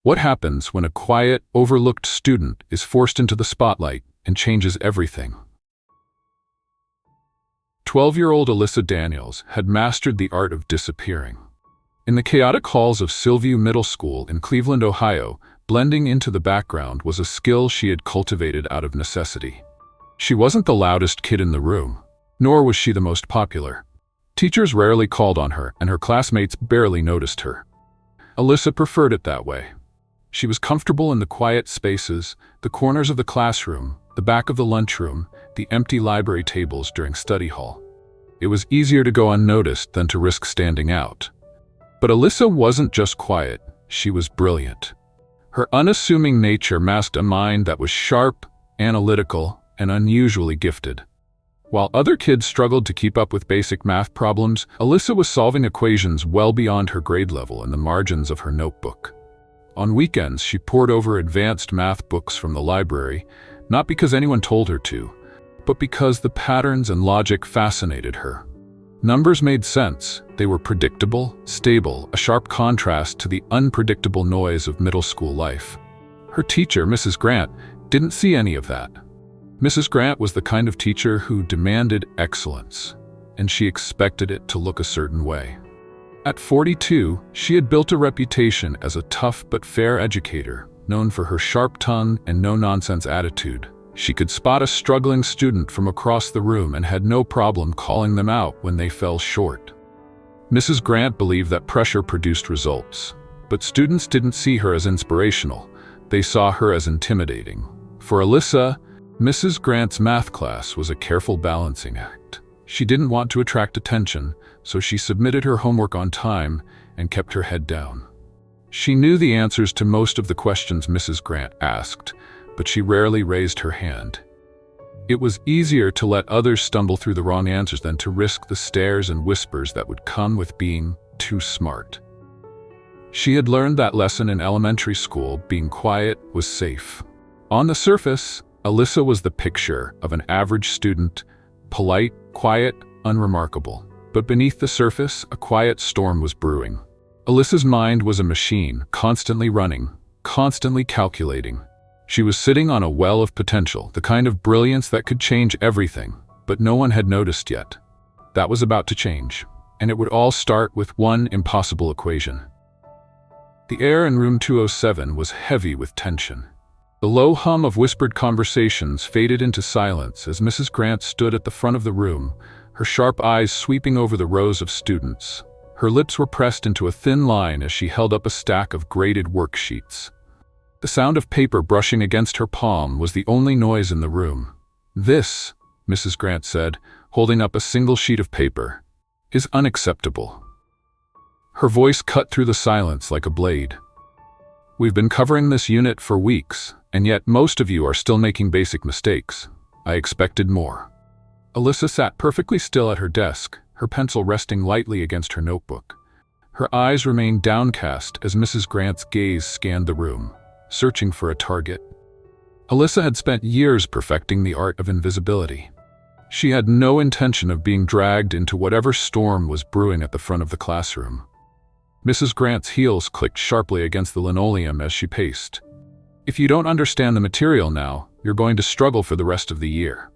What happens when a quiet, overlooked student is forced into the spotlight and changes everything? 12-year-old Alyssa Daniels had mastered the art of disappearing. In the chaotic halls of Sylview Middle School in Cleveland, Ohio, blending into the background was a skill she had cultivated out of necessity. She wasn't the loudest kid in the room, nor was she the most popular. Teachers rarely called on her, and her classmates barely noticed her. Alyssa preferred it that way. She was comfortable in the quiet spaces, the corners of the classroom, the back of the lunchroom, the empty library tables during study hall. It was easier to go unnoticed than to risk standing out. But Alyssa wasn't just quiet, she was brilliant. Her unassuming nature masked a mind that was sharp, analytical, and unusually gifted. While other kids struggled to keep up with basic math problems, Alyssa was solving equations well beyond her grade level in the margins of her notebook. On weekends, she pored over advanced math books from the library, not because anyone told her to, but because the patterns and logic fascinated her. Numbers made sense. They were predictable, stable, a sharp contrast to the unpredictable noise of middle school life. Her teacher, Mrs. Grant, didn't see any of that. Mrs. Grant was the kind of teacher who demanded excellence, and she expected it to look a certain way. At 42, she had built a reputation as a tough but fair educator, known for her sharp tongue and no-nonsense attitude. She could spot a struggling student from across the room and had no problem calling them out when they fell short. Mrs. Grant believed that pressure produced results, but students didn't see her as inspirational. They saw her as intimidating. For Alyssa, Mrs. Grant's math class was a careful balancing act. She didn't want to attract attention, so she submitted her homework on time and kept her head down. She knew the answers to most of the questions Mrs. Grant asked, but she rarely raised her hand. It was easier to let others stumble through the wrong answers than to risk the stares and whispers that would come with being too smart. She had learned that lesson in elementary school. Being quiet was safe. On the surface, Alyssa was the picture of an average student, polite, quiet, unremarkable. But beneath the surface, a quiet storm was brewing. Alyssa's mind was a machine, constantly running, constantly calculating. She was sitting on a well of potential, the kind of brilliance that could change everything, but no one had noticed yet. That was about to change, and it would all start with one impossible equation. The air in room 207 was heavy with tension. The low hum of whispered conversations faded into silence as Mrs. Grant stood at the front of the room, her sharp eyes sweeping over the rows of students. Her lips were pressed into a thin line as she held up a stack of graded worksheets. The sound of paper brushing against her palm was the only noise in the room. "This," Mrs. Grant said, holding up a single sheet of paper, "is unacceptable." Her voice cut through the silence like a blade. "We've been covering this unit for weeks, and yet most of you are still making basic mistakes. I expected more." Alyssa sat perfectly still at her desk, her pencil resting lightly against her notebook. Her eyes remained downcast as Mrs. Grant's gaze scanned the room, searching for a target. Alyssa had spent years perfecting the art of invisibility. She had no intention of being dragged into whatever storm was brewing at the front of the classroom. Mrs. Grant's heels clicked sharply against the linoleum as she paced. "If you don't understand the material now, you're going to struggle for the rest of the year.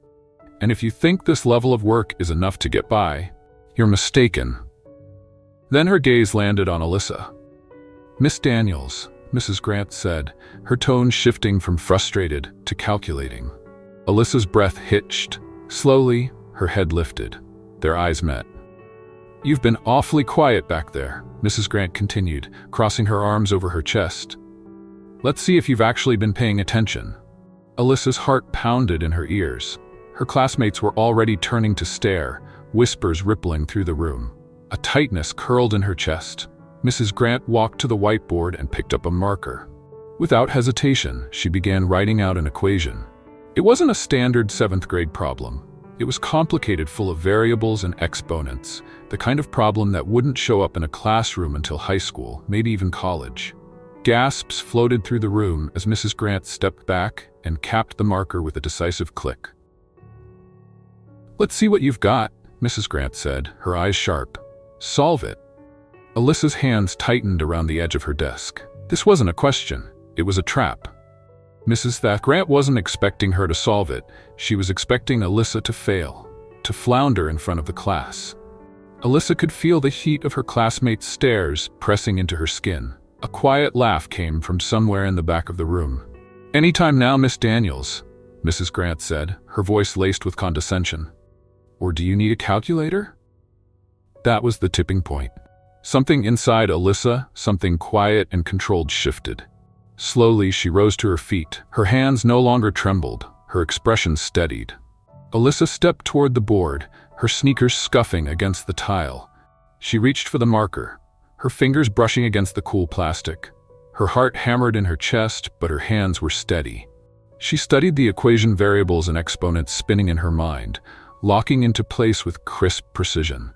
And if you think this level of work is enough to get by, you're mistaken." Then her gaze landed on Alyssa. "Miss Daniels," Mrs. Grant said, her tone shifting from frustrated to calculating. Alyssa's breath hitched. Slowly, her head lifted. Their eyes met. "You've been awfully quiet back there," Mrs. Grant continued, crossing her arms over her chest. "Let's see if you've actually been paying attention." Alyssa's heart pounded in her ears. Her classmates were already turning to stare, whispers rippling through the room. A tightness curled in her chest. Mrs. Grant walked to the whiteboard and picked up a marker. Without hesitation, she began writing out an equation. It wasn't a standard 7th grade problem. It was complicated, full of variables and exponents, the kind of problem that wouldn't show up in a classroom until high school, maybe even college. Gasps floated through the room as Mrs. Grant stepped back and capped the marker with a decisive click. "Let's see what you've got," Mrs. Grant said, her eyes sharp. "Solve it." Alyssa's hands tightened around the edge of her desk. This wasn't a question, it was a trap. Mrs. Grant wasn't expecting her to solve it, she was expecting Alyssa to fail, to flounder in front of the class. Alyssa could feel the heat of her classmates' stares pressing into her skin. A quiet laugh came from somewhere in the back of the room. "Any time now, Miss Daniels," Mrs. Grant said, her voice laced with condescension. "Or do you need a calculator?" That was the tipping point. Something inside Alyssa, something quiet and controlled, shifted. Slowly, she rose to her feet. Her hands no longer trembled, her expression steadied. Alyssa stepped toward the board, her sneakers scuffing against the tile. She reached for the marker, her fingers brushing against the cool plastic. Her heart hammered in her chest, but her hands were steady. She studied the equation variables and exponents spinning in her mind, locking into place with crisp precision.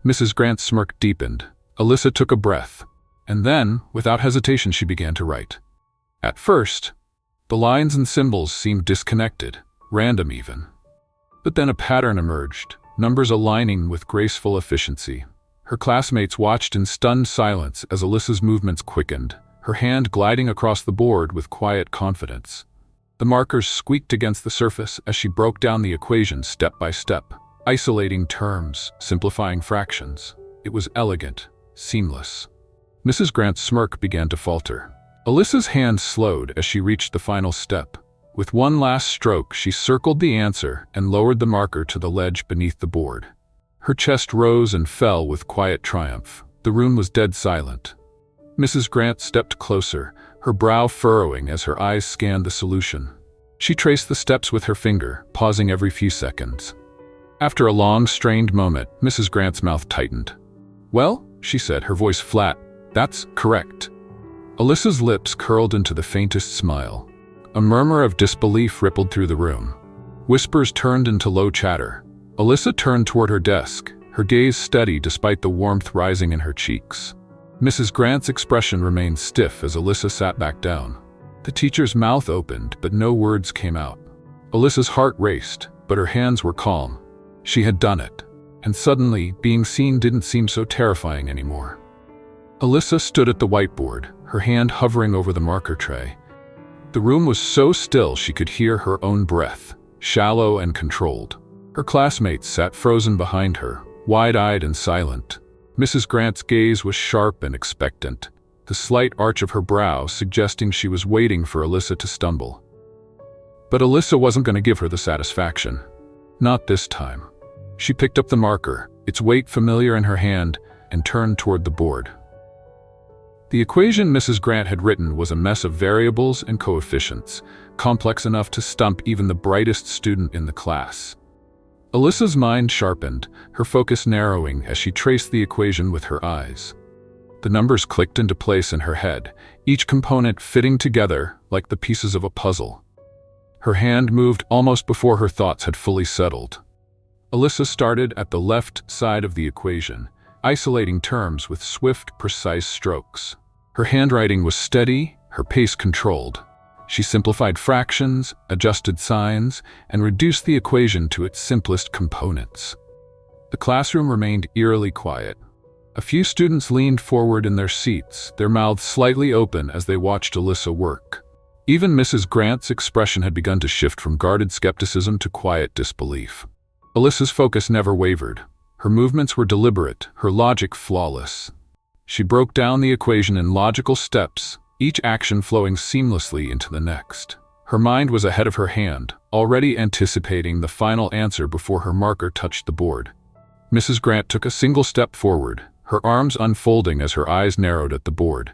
Mrs. Grant's smirk deepened. Alyssa took a breath, and then, without hesitation, she began to write. At first, the lines and symbols seemed disconnected, random even. But then a pattern emerged, numbers aligning with graceful efficiency. Her classmates watched in stunned silence as Alyssa's movements quickened, her hand gliding across the board with quiet confidence. The markers squeaked against the surface as she broke down the equation step by step, isolating terms, simplifying fractions. It was elegant, seamless. Mrs. Grant's smirk began to falter. Alyssa's hand slowed as she reached the final step. With one last stroke, she circled the answer and lowered the marker to the ledge beneath the board. Her chest rose and fell with quiet triumph. The room was dead silent. Mrs. Grant stepped closer, her brow furrowing as her eyes scanned the solution. She traced the steps with her finger, pausing every few seconds. After a long, strained moment, Mrs. Grant's mouth tightened. "Well," she said, her voice flat, "that's correct." Alyssa's lips curled into the faintest smile. A murmur of disbelief rippled through the room. Whispers turned into low chatter. Alyssa turned toward her desk, her gaze steady despite the warmth rising in her cheeks. Mrs. Grant's expression remained stiff as Alyssa sat back down. The teacher's mouth opened, but no words came out. Alyssa's heart raced, but her hands were calm. She had done it, and suddenly, being seen didn't seem so terrifying anymore. Alyssa stood at the whiteboard, her hand hovering over the marker tray. The room was so still she could hear her own breath, shallow and controlled. Her classmates sat frozen behind her, wide-eyed and silent. Mrs. Grant's gaze was sharp and expectant, the slight arch of her brow suggesting she was waiting for Alyssa to stumble. But Alyssa wasn't going to give her the satisfaction. Not this time. She picked up the marker, its weight familiar in her hand, and turned toward the board. The equation Mrs. Grant had written was a mess of variables and coefficients, complex enough to stump even the brightest student in the class. Alyssa's mind sharpened, her focus narrowing as she traced the equation with her eyes. The numbers clicked into place in her head, each component fitting together like the pieces of a puzzle. Her hand moved almost before her thoughts had fully settled. Alyssa started at the left side of the equation, isolating terms with swift, precise strokes. Her handwriting was steady, her pace controlled. She simplified fractions, adjusted signs, and reduced the equation to its simplest components. The classroom remained eerily quiet. A few students leaned forward in their seats, their mouths slightly open as they watched Alyssa work. Even Mrs. Grant's expression had begun to shift from guarded skepticism to quiet disbelief. Alyssa's focus never wavered. Her movements were deliberate, her logic flawless. She broke down the equation in logical steps, each action flowing seamlessly into the next. Her mind was ahead of her hand, already anticipating the final answer before her marker touched the board. Mrs. Grant took a single step forward, her arms unfolding as her eyes narrowed at the board.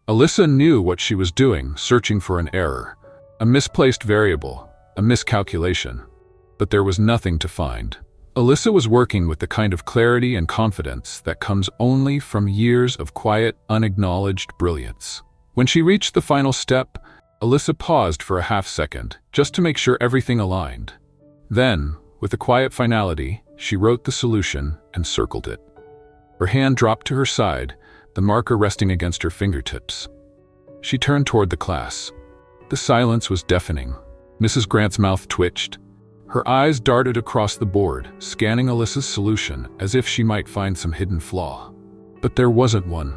Alyssa knew what she was doing, searching for an error, a misplaced variable, a miscalculation. But there was nothing to find. Alyssa was working with the kind of clarity and confidence that comes only from years of quiet, unacknowledged brilliance. When she reached the final step, Alyssa paused for a half-second, just to make sure everything aligned. Then, with a quiet finality, she wrote the solution and circled it. Her hand dropped to her side, the marker resting against her fingertips. She turned toward the class. The silence was deafening. Mrs. Grant's mouth twitched. Her eyes darted across the board, scanning Alyssa's solution as if she might find some hidden flaw. But there wasn't one.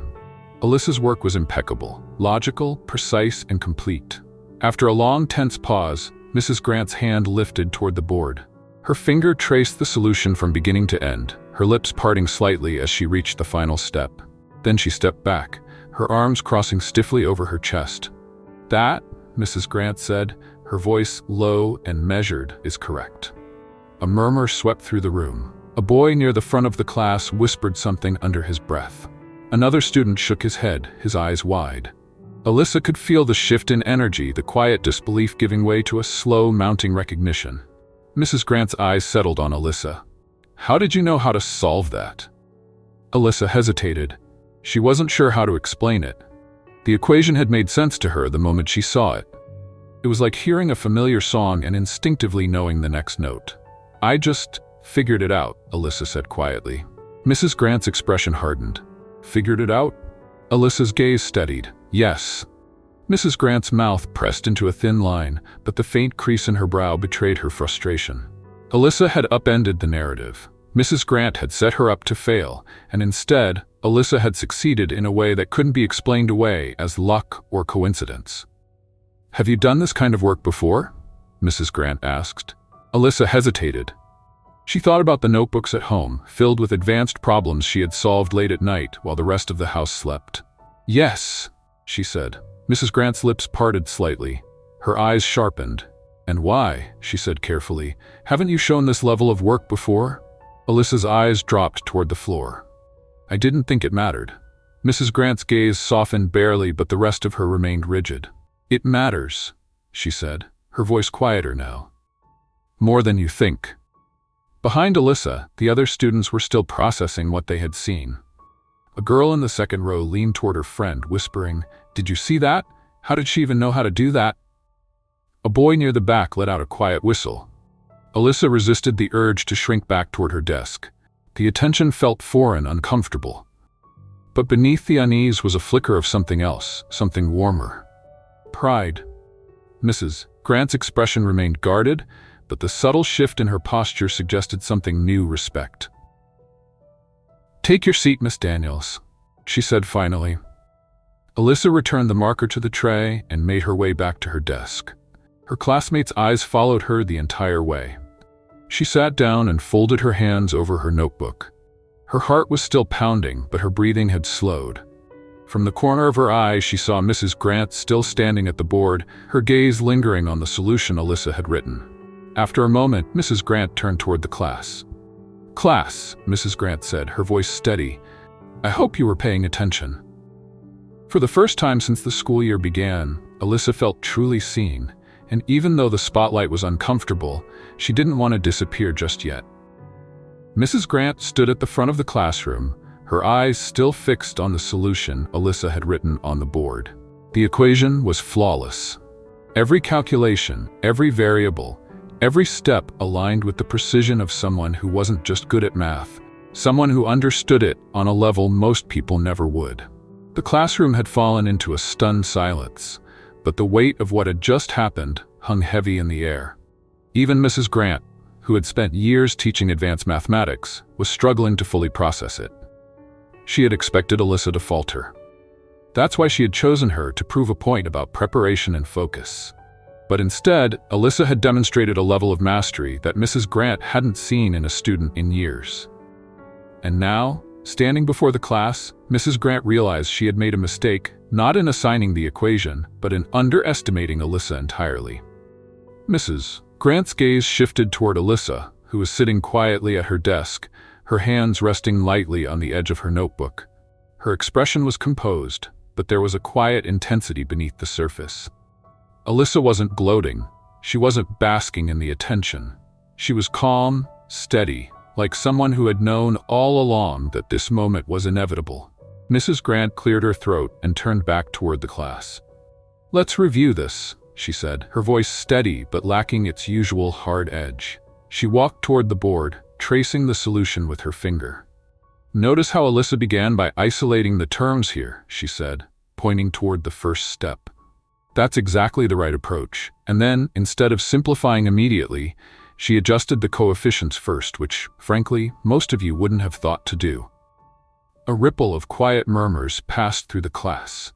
Alyssa's work was impeccable, logical, precise, and complete. After a long, tense pause, Mrs. Grant's hand lifted toward the board. Her finger traced the solution from beginning to end, her lips parting slightly as she reached the final step. Then she stepped back, her arms crossing stiffly over her chest. "That," Mrs. Grant said, her voice low and measured, "is correct." A murmur swept through the room. A boy near the front of the class whispered something under his breath. Another student shook his head, his eyes wide. Alyssa could feel the shift in energy, the quiet disbelief giving way to a slow, mounting recognition. Mrs. Grant's eyes settled on Alyssa. "How did you know how to solve that?" Alyssa hesitated. She wasn't sure how to explain it. The equation had made sense to her the moment she saw it. It was like hearing a familiar song and instinctively knowing the next note. "I just figured it out," Alyssa said quietly. Mrs. Grant's expression hardened. "Figured it out?" Alyssa's gaze steadied. "Yes." Mrs. Grant's mouth pressed into a thin line, but the faint crease in her brow betrayed her frustration. Alyssa had upended the narrative. Mrs. Grant had set her up to fail, and instead, Alyssa had succeeded in a way that couldn't be explained away as luck or coincidence. "Have you done this kind of work before?" Mrs. Grant asked. Alyssa hesitated. She thought about the notebooks at home, filled with advanced problems she had solved late at night while the rest of the house slept. "Yes," she said. Mrs. Grant's lips parted slightly. Her eyes sharpened. "And why?" she said carefully. "Haven't you shown this level of work before?" Alyssa's eyes dropped toward the floor. "I didn't think it mattered." Mrs. Grant's gaze softened barely, but the rest of her remained rigid. "It matters," she said, her voice quieter now. "More than you think." Behind Alyssa, the other students were still processing what they had seen. A girl in the second row leaned toward her friend, whispering, "Did you see that? How did she even know how to do that?" A boy near the back let out a quiet whistle. Alyssa resisted the urge to shrink back toward her desk. The attention felt foreign, uncomfortable. But beneath the unease was a flicker of something else, something warmer. Pride. Mrs. Grant's expression remained guarded, but the subtle shift in her posture suggested something new: respect. "Take your seat, Miss Daniels," she said finally. Alyssa returned the marker to the tray and made her way back to her desk. Her classmates' eyes followed her the entire way. She sat down and folded her hands over her notebook. Her heart was still pounding, but her breathing had slowed. From the corner of her eye, she saw Mrs. Grant still standing at the board, her gaze lingering on the solution Alyssa had written. After a moment, Mrs. Grant turned toward the class. "Class," Mrs. Grant said, her voice steady, "I hope you were paying attention." For the first time since the school year began, Alyssa felt truly seen, and even though the spotlight was uncomfortable, she didn't want to disappear just yet. Mrs. Grant stood at the front of the classroom, her eyes still fixed on the solution Alyssa had written on the board. The equation was flawless. Every calculation, every variable, every step aligned with the precision of someone who wasn't just good at math, someone who understood it on a level most people never would. The classroom had fallen into a stunned silence, but the weight of what had just happened hung heavy in the air. Even Mrs. Grant, who had spent years teaching advanced mathematics, was struggling to fully process it. She had expected Alyssa to falter. That's why she had chosen her to prove a point about preparation and focus. But instead, Alyssa had demonstrated a level of mastery that Mrs. Grant hadn't seen in a student in years. And now, standing before the class, Mrs. Grant realized she had made a mistake, not in assigning the equation, but in underestimating Alyssa entirely. Mrs. Grant's gaze shifted toward Alyssa, who was sitting quietly at her desk, her hands resting lightly on the edge of her notebook. Her expression was composed, but there was a quiet intensity beneath the surface. Alyssa wasn't gloating. She wasn't basking in the attention. She was calm, steady, like someone who had known all along that this moment was inevitable. Mrs. Grant cleared her throat and turned back toward the class. "Let's review this," she said, her voice steady but lacking its usual hard edge. She walked toward the board, tracing the solution with her finger. "Notice how Alyssa began by isolating the terms here," she said, pointing toward the first step. "That's exactly the right approach." And then, instead of simplifying immediately, she adjusted the coefficients first, which, frankly, most of you wouldn't have thought to do. A ripple of quiet murmurs passed through the class.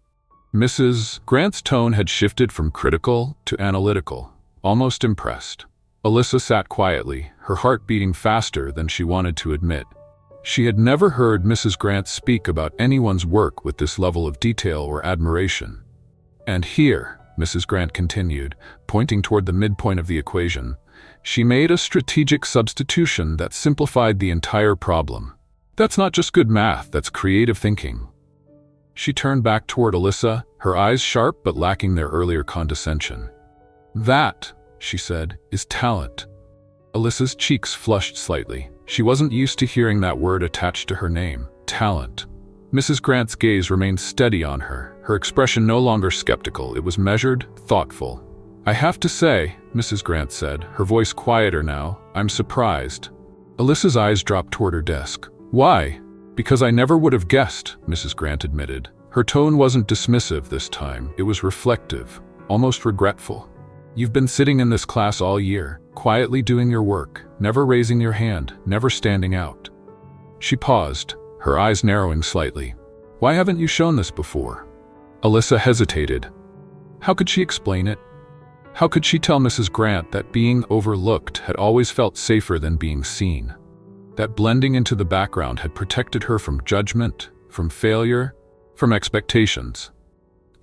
Mrs. Grant's tone had shifted from critical to analytical, almost impressed. Alyssa sat quietly, her heart beating faster than she wanted to admit. She had never heard Mrs. Grant speak about anyone's work with this level of detail or admiration. And here, Mrs. Grant continued, pointing toward the midpoint of the equation, she made a strategic substitution that simplified the entire problem. That's not just good math, that's creative thinking. She turned back toward Alyssa, her eyes sharp but lacking their earlier condescension. That, she said, is talent. Alyssa's cheeks flushed slightly. She wasn't used to hearing that word attached to her name, talent. Mrs. Grant's gaze remained steady on her, her expression no longer skeptical. It was measured, thoughtful. I have to say, Mrs. Grant said, her voice quieter now, I'm surprised. Alyssa's eyes dropped toward her desk. Why? Because I never would have guessed, Mrs. Grant admitted. Her tone wasn't dismissive this time, it was reflective, almost regretful. You've been sitting in this class all year, quietly doing your work, never raising your hand, never standing out. She paused, her eyes narrowing slightly. Why haven't you shown this before? Alyssa hesitated. How could she explain it? How could she tell Mrs. Grant that being overlooked had always felt safer than being seen? That blending into the background had protected her from judgment, from failure, from expectations.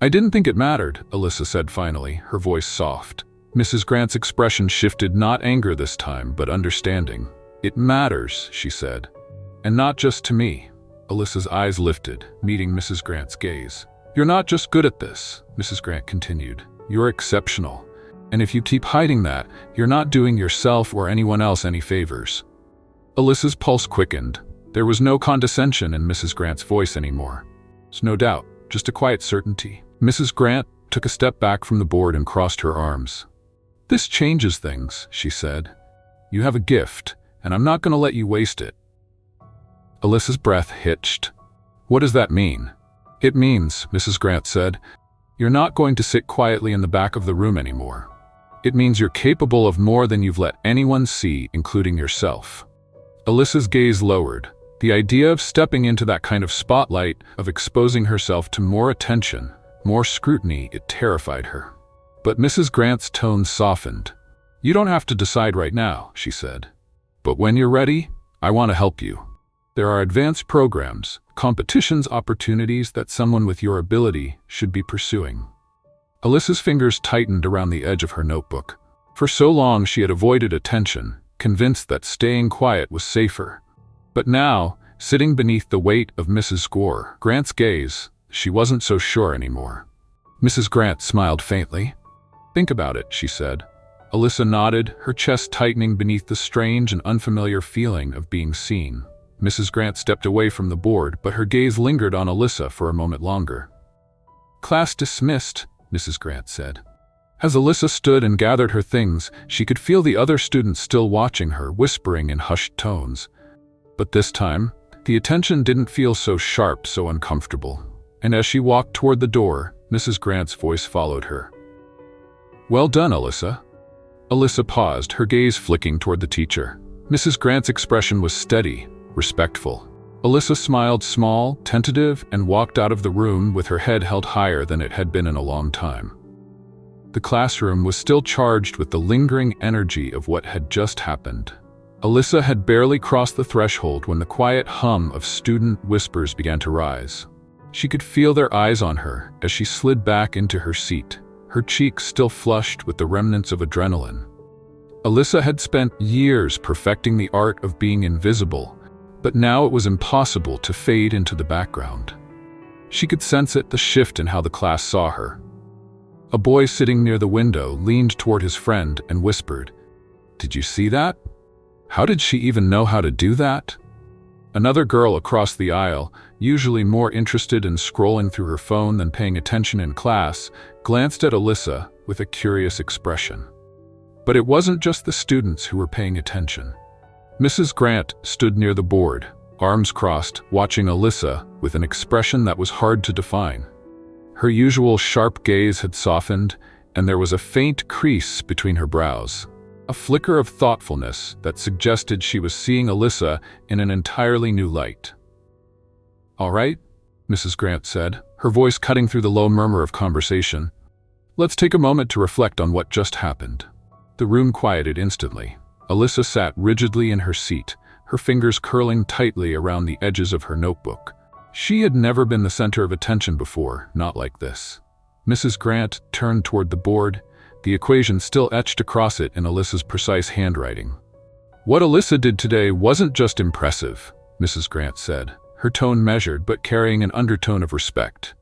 I didn't think it mattered, Alyssa said finally, her voice soft. Mrs. Grant's expression shifted, not anger this time, but understanding. It matters, she said. And not just to me. Alyssa's eyes lifted, meeting Mrs. Grant's gaze. You're not just good at this, Mrs. Grant continued. You're exceptional. And if you keep hiding that, you're not doing yourself or anyone else any favors. Alyssa's pulse quickened. There was no condescension in Mrs. Grant's voice anymore. There's no doubt, just a quiet certainty. Mrs. Grant took a step back from the board and crossed her arms. This changes things, she said. You have a gift, and I'm not going to let you waste it. Alyssa's breath hitched. What does that mean? It means, Mrs. Grant said, you're not going to sit quietly in the back of the room anymore. It means you're capable of more than you've let anyone see, including yourself. Alyssa's gaze lowered. The idea of stepping into that kind of spotlight, of exposing herself to more attention, more scrutiny, it terrified her. But Mrs. Grant's tone softened. You don't have to decide right now, she said. But when you're ready, I want to help you. There are advanced programs, competitions, opportunities that someone with your ability should be pursuing. Alyssa's fingers tightened around the edge of her notebook. For so long she had avoided attention, convinced that staying quiet was safer. But now, sitting beneath the weight of Mrs. Grant's gaze, she wasn't so sure anymore. Mrs. Grant smiled faintly. Think about it, she said. Alyssa nodded, her chest tightening beneath the strange and unfamiliar feeling of being seen. Mrs. Grant stepped away from the board, but her gaze lingered on Alyssa for a moment longer. Class dismissed, Mrs. Grant said. As Alyssa stood and gathered her things, she could feel the other students still watching her, whispering in hushed tones. But this time, the attention didn't feel so sharp, so uncomfortable. And as she walked toward the door, Mrs. Grant's voice followed her. Well done, Alyssa. Alyssa paused, her gaze flicking toward the teacher. Mrs. Grant's expression was steady, respectful. Alyssa smiled small, tentative, and walked out of the room with her head held higher than it had been in a long time. The classroom was still charged with the lingering energy of what had just happened. Alyssa had barely crossed the threshold when the quiet hum of student whispers began to rise. She could feel their eyes on her as she slid back into her seat, her cheeks still flushed with the remnants of adrenaline. Alyssa had spent years perfecting the art of being invisible, but now it was impossible to fade into the background. She could sense it, the shift in how the class saw her. A boy sitting near the window leaned toward his friend and whispered, "Did you see that? How did she even know how to do that?" Another girl across the aisle, usually more interested in scrolling through her phone than paying attention in class, glanced at Alyssa with a curious expression. But it wasn't just the students who were paying attention. Mrs. Grant stood near the board, arms crossed, watching Alyssa with an expression that was hard to define. Her usual sharp gaze had softened, and there was a faint crease between her brows, a flicker of thoughtfulness that suggested she was seeing Alyssa in an entirely new light. "All right," Mrs. Grant said, her voice cutting through the low murmur of conversation. "Let's take a moment to reflect on what just happened." The room quieted instantly. Alyssa sat rigidly in her seat, her fingers curling tightly around the edges of her notebook. She had never been the center of attention before, not like this. Mrs. Grant turned toward the board, the equation still etched across it in Alyssa's precise handwriting. "What Alyssa did today wasn't just impressive," Mrs. Grant said, her tone measured but carrying an undertone of respect.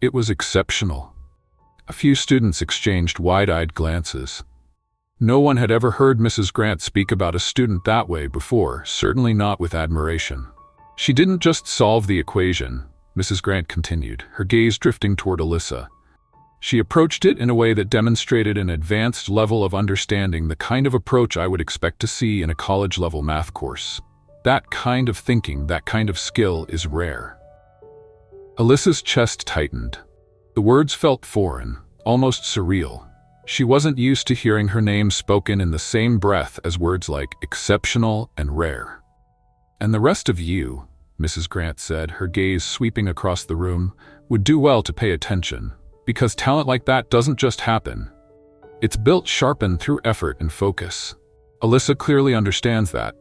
"It was exceptional." A few students exchanged wide-eyed glances. No one had ever heard Mrs. Grant speak about a student that way before, certainly not with admiration. "She didn't just solve the equation," Mrs. Grant continued, her gaze drifting toward Alyssa. "She approached it in a way that demonstrated an advanced level of understanding, the kind of approach I would expect to see in a college-level math course. That kind of thinking, that kind of skill is rare." Alyssa's chest tightened. The words felt foreign, almost surreal. She wasn't used to hearing her name spoken in the same breath as words like exceptional and rare. "And the rest of you," Mrs. Grant said, her gaze sweeping across the room, "would do well to pay attention, because talent like that doesn't just happen. It's built, sharpened through effort and focus." Alyssa clearly understands that.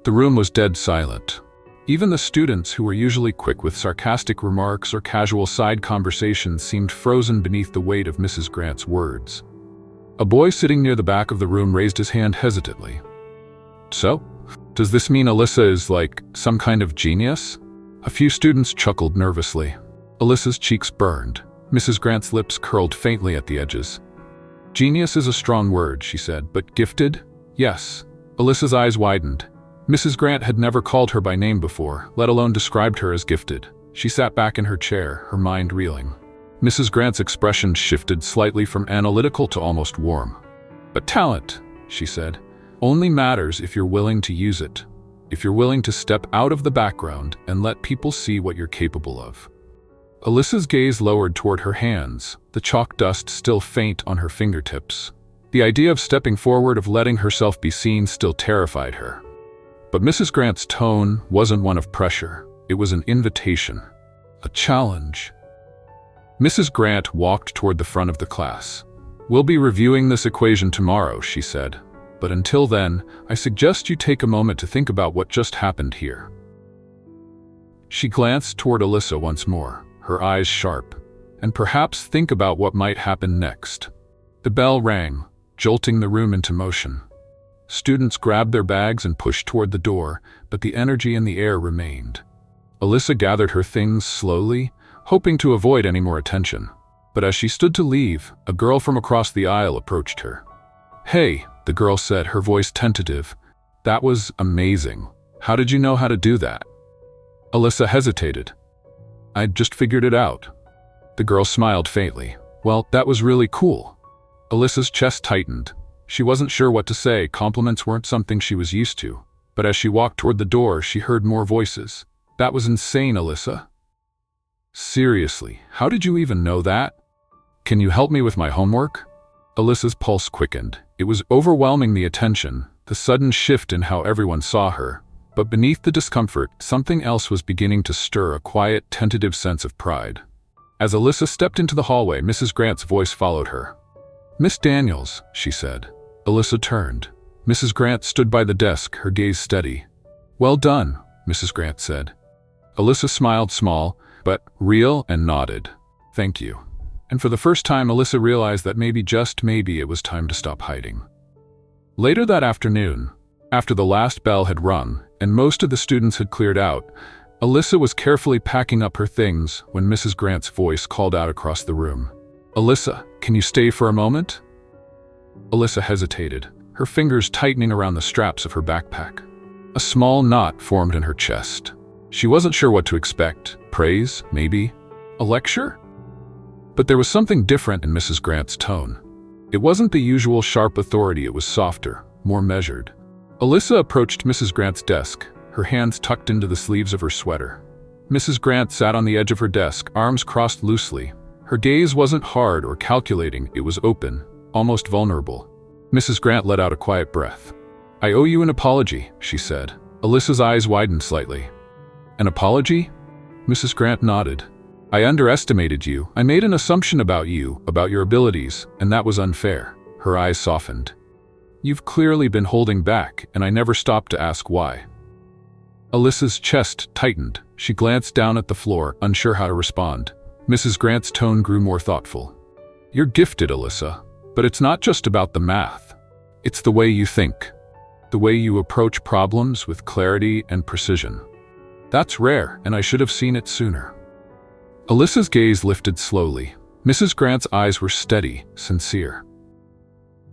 The room was dead silent. Even the students, who were usually quick with sarcastic remarks or casual side conversations, seemed frozen beneath the weight of Mrs. Grant's words. A boy sitting near the back of the room raised his hand hesitantly. "So, does this mean Alyssa is like some kind of genius?" A few students chuckled nervously. Alyssa's cheeks burned. Mrs. Grant's lips curled faintly at the edges. "Genius is a strong word," she said, "but gifted? Yes." Alyssa's eyes widened. Mrs. Grant had never called her by name before, let alone described her as gifted. She sat back in her chair, her mind reeling. Mrs. Grant's expression shifted slightly from analytical to almost warm. "But talent," she said, "only matters if you're willing to use it, if you're willing to step out of the background and let people see what you're capable of." Alyssa's gaze lowered toward her hands, the chalk dust still faint on her fingertips. The idea of stepping forward, of letting herself be seen, still terrified her. But Mrs. Grant's tone wasn't one of pressure. It was an invitation, a challenge. Mrs. Grant walked toward the front of the class. "We'll be reviewing this equation tomorrow," she said. "But until then, I suggest you take a moment to think about what just happened here." She glanced toward Alyssa once more, her eyes sharp, "and perhaps think about what might happen next." The bell rang, jolting the room into motion. Students grabbed their bags and pushed toward the door, but the energy in the air remained. Alyssa gathered her things slowly, hoping to avoid any more attention. But as she stood to leave, a girl from across the aisle approached her. "Hey," the girl said, her voice tentative. "That was amazing. How did you know how to do that?" Alyssa hesitated. "I'd just figured it out." The girl smiled faintly. "Well, that was really cool." Alyssa's chest tightened. She wasn't sure what to say. Compliments weren't something she was used to. But as she walked toward the door, she heard more voices. "That was insane, Alyssa." "Seriously, how did you even know that? Can you help me with my homework?" Alyssa's pulse quickened. It was overwhelming, the attention, the sudden shift in how everyone saw her. But beneath the discomfort, something else was beginning to stir, a quiet, tentative sense of pride. As Alyssa stepped into the hallway, Mrs. Grant's voice followed her. "Miss Daniels," she said. Alyssa turned. Mrs. Grant stood by the desk, her gaze steady. "Well done," Mrs. Grant said. Alyssa smiled, small, but real, and nodded. "Thank you." And for the first time, Alyssa realized that maybe, just maybe, it was time to stop hiding. Later that afternoon, after the last bell had rung and most of the students had cleared out, Alyssa was carefully packing up her things when Mrs. Grant's voice called out across the room. "Alyssa, can you stay for a moment?" Alyssa hesitated, her fingers tightening around the straps of her backpack. A small knot formed in her chest. She wasn't sure what to expect. Praise, maybe? A lecture? But there was something different in Mrs. Grant's tone. It wasn't the usual sharp authority, it was softer, more measured. Alyssa approached Mrs. Grant's desk, her hands tucked into the sleeves of her sweater. Mrs. Grant sat on the edge of her desk, arms crossed loosely. Her gaze wasn't hard or calculating, it was open, almost vulnerable. Mrs. Grant let out a quiet breath. "I owe you an apology," she said. Alyssa's eyes widened slightly. "An apology?" Mrs. Grant nodded. I underestimated you. I made an assumption about you, about your abilities, and that was unfair. Her eyes softened. You've clearly been holding back, and I never stopped to ask why. Alyssa's chest tightened. She glanced down at the floor, unsure how to respond. Mrs. Grant's tone grew more thoughtful. You're gifted, Alyssa, but it's not just about the math. It's the way you think, the way you approach problems with clarity and precision. That's rare, and I should have seen it sooner. Alyssa's gaze lifted slowly. Mrs. Grant's eyes were steady, sincere.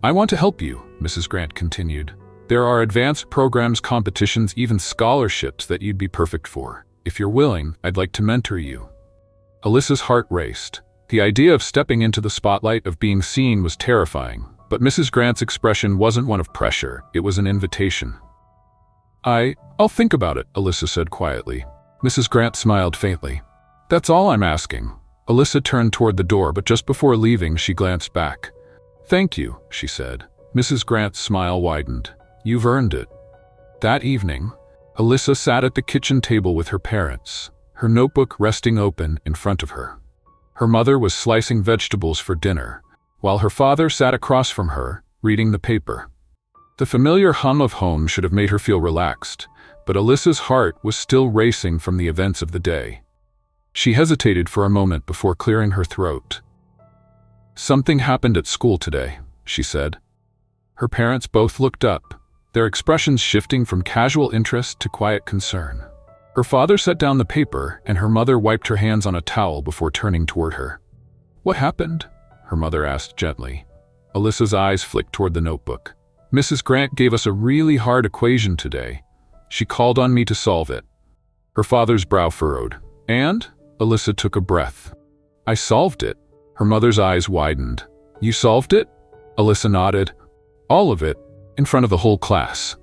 I want to help you, Mrs. Grant continued. There are advanced programs, competitions, even scholarships that you'd be perfect for. If you're willing, I'd like to mentor you. Alyssa's heart raced. The idea of stepping into the spotlight, of being seen, was terrifying, but Mrs. Grant's expression wasn't one of pressure, it was an invitation. I'll think about it, Alyssa said quietly. Mrs. Grant smiled faintly. That's all I'm asking. Alyssa turned toward the door, but just before leaving, she glanced back. Thank you, she said. Mrs. Grant's smile widened. You've earned it. That evening, Alyssa sat at the kitchen table with her parents, her notebook resting open in front of her. Her mother was slicing vegetables for dinner, while her father sat across from her, reading the paper. The familiar hum of home should have made her feel relaxed, but Alyssa's heart was still racing from the events of the day. She hesitated for a moment before clearing her throat. Something happened at school today, she said. Her parents both looked up, their expressions shifting from casual interest to quiet concern. Her father set down the paper, and her mother wiped her hands on a towel before turning toward her. What happened? Her mother asked gently. Alyssa's eyes flicked toward the notebook. Mrs. Grant gave us a really hard equation today. She called on me to solve it. Her father's brow furrowed. And? Alyssa took a breath. I solved it. Her mother's eyes widened. You solved it? Alyssa nodded. All of it, in front of the whole class.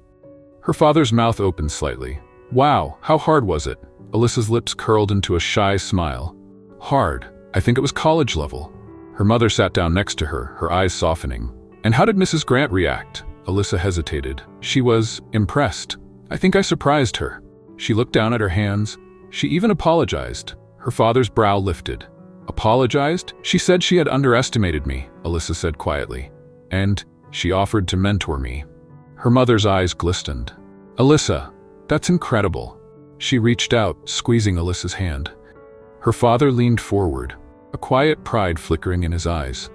Her father's mouth opened slightly. Wow, how hard was it? Alyssa's lips curled into a shy smile. Hard. I think it was college level. Her mother sat down next to her, her eyes softening. And how did Mrs. Grant react? Alyssa hesitated. She was impressed. I think I surprised her. She looked down at her hands. She even apologized. Her father's brow lifted. Apologized? She said she had underestimated me, Alyssa said quietly. And she offered to mentor me. Her mother's eyes glistened. Alyssa, that's incredible. She reached out, squeezing Alyssa's hand. Her father leaned forward, a quiet pride flickering in his eyes.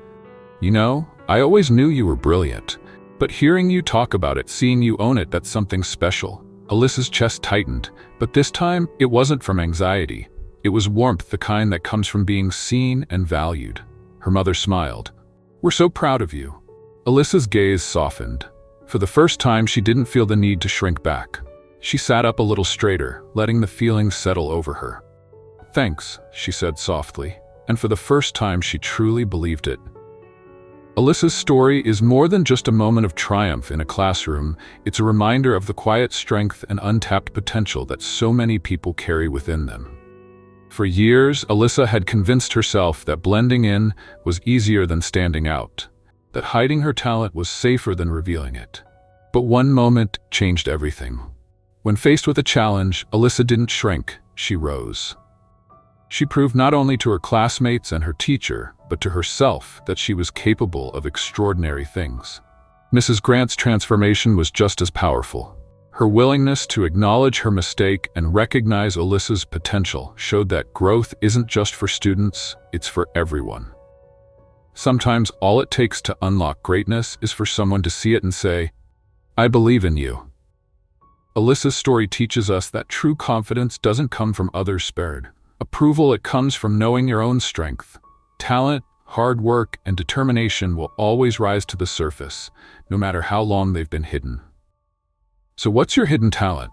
You know, I always knew you were brilliant, but hearing you talk about it, seeing you own it, that's something special. Alyssa's chest tightened, but this time it wasn't from anxiety. It was warmth, the kind that comes from being seen and valued. Her mother smiled. We're so proud of you. Alyssa's gaze softened. For the first time, she didn't feel the need to shrink back. She sat up a little straighter, letting the feelings settle over her. Thanks, she said softly, and for the first time she truly believed it. Alyssa's story is more than just a moment of triumph in a classroom. It's a reminder of the quiet strength and untapped potential that so many people carry within them. For years, Alyssa had convinced herself that blending in was easier than standing out, that hiding her talent was safer than revealing it. But one moment changed everything. When faced with a challenge, Alyssa didn't shrink, she rose. She proved not only to her classmates and her teacher, but to herself that she was capable of extraordinary things. Mrs. Grant's transformation was just as powerful. Her willingness to acknowledge her mistake and recognize Alyssa's potential showed that growth isn't just for students, it's for everyone. Sometimes all it takes to unlock greatness is for someone to see it and say, I believe in you. Alyssa's story teaches us that true confidence doesn't come from others' spared approval, it comes from knowing your own strength. Talent, hard work, and determination will always rise to the surface, no matter how long they've been hidden. So what's your hidden talent?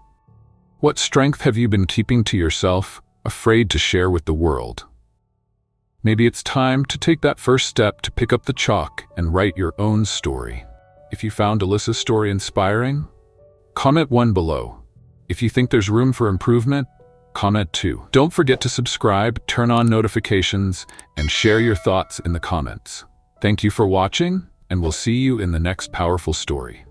What strength have you been keeping to yourself, afraid to share with the world? Maybe it's time to take that first step to pick up the chalk and write your own story. If you found Alyssa's story inspiring, comment 1 below. If you think there's room for improvement, comment 2. Don't forget to subscribe, turn on notifications, and share your thoughts in the comments. Thank you for watching, and we'll see you in the next powerful story.